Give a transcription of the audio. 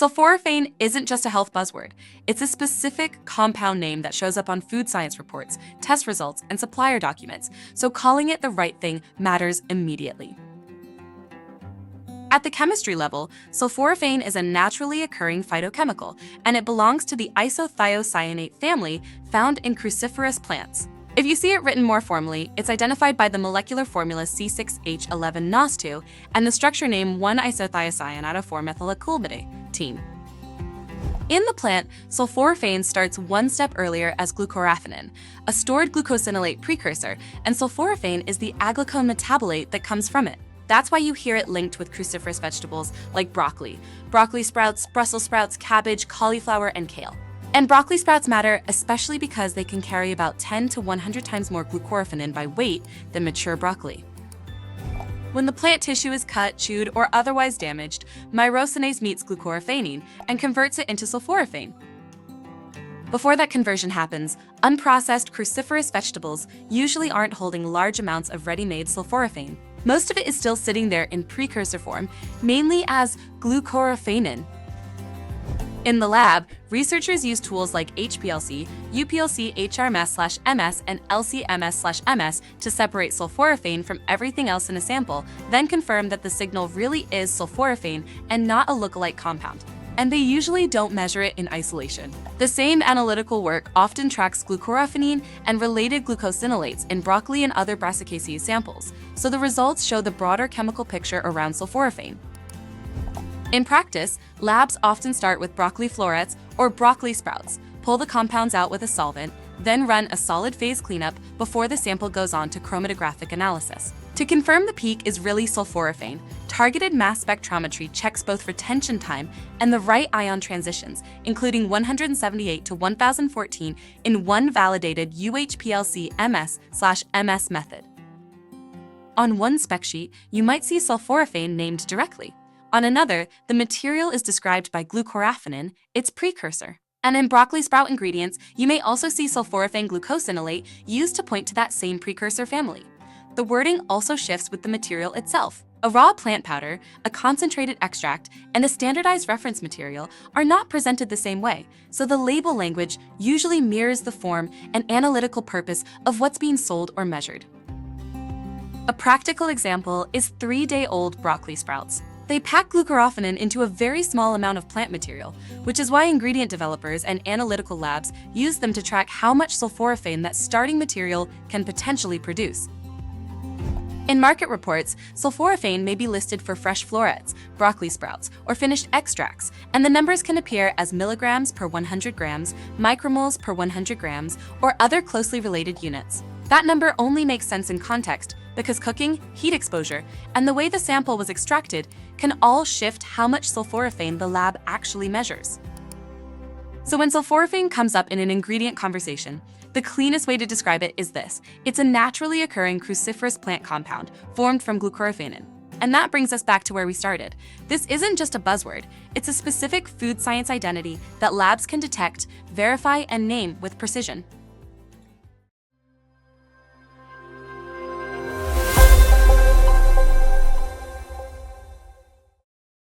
Sulforaphane isn't just a health buzzword. It's a specific compound name that shows up on food science reports, test results, and supplier documents, so calling it the right thing matters immediately. At the chemistry level, sulforaphane is a naturally occurring phytochemical, and it belongs to the isothiocyanate family found in cruciferous plants. If you see it written more formally, it's identified by the molecular formula C6H11NOS2 and the structure name 1-isothiocyanate-4-methylaculmidate. In the plant, sulforaphane starts one step earlier as glucoraphanin, a stored glucosinolate precursor, and sulforaphane is the aglycone metabolite that comes from it. That's why you hear it linked with cruciferous vegetables like broccoli sprouts, Brussels sprouts, cabbage, cauliflower, and kale. And broccoli sprouts matter especially because they can carry about 10 to 100 times more glucoraphanin by weight than mature broccoli. When the plant tissue is cut, chewed, or otherwise damaged, myrosinase meets glucoraphanin and converts it into sulforaphane. Before that conversion happens, unprocessed cruciferous vegetables usually aren't holding large amounts of ready-made sulforaphane. Most of it is still sitting there in precursor form, mainly as glucoraphanin. In the lab, researchers use tools like HPLC, UPLC HRMS/MS, and LCMS/MS to separate sulforaphane from everything else in a sample, then confirm that the signal really is sulforaphane and not a lookalike compound. And they usually don't measure it in isolation. The same analytical work often tracks glucoraphanin and related glucosinolates in broccoli and other Brassicaceae samples, so the results show the broader chemical picture around sulforaphane. In practice, labs often start with broccoli florets or broccoli sprouts, pull the compounds out with a solvent, then run a solid phase cleanup before the sample goes on to chromatographic analysis. To confirm the peak is really sulforaphane, targeted mass spectrometry checks both retention time and the right ion transitions, including 178 to 1014 in one validated UHPLC MS/MS method. On one spec sheet, you might see sulforaphane named directly. On another, the material is described by glucoraphanin, its precursor. And in broccoli sprout ingredients, you may also see sulforaphane glucosinolate used to point to that same precursor family. The wording also shifts with the material itself. A raw plant powder, a concentrated extract, and a standardized reference material are not presented the same way, so the label language usually mirrors the form and analytical purpose of what's being sold or measured. A practical example is 3-day-old broccoli sprouts. They pack glucoraphanin into a very small amount of plant material, which is why ingredient developers and analytical labs use them to track how much sulforaphane that starting material can potentially produce. In market reports, sulforaphane may be listed for fresh florets, broccoli sprouts, or finished extracts, and the numbers can appear as milligrams per 100 grams, micromoles per 100 grams, or other closely related units. That number only makes sense in context because cooking, heat exposure, and the way the sample was extracted can all shift how much sulforaphane the lab actually measures. So when sulforaphane comes up in an ingredient conversation, the cleanest way to describe it is this: it's a naturally occurring cruciferous plant compound formed from glucoraphanin. And that brings us back to where we started. This isn't just a buzzword, it's a specific food science identity that labs can detect, verify, and name with precision.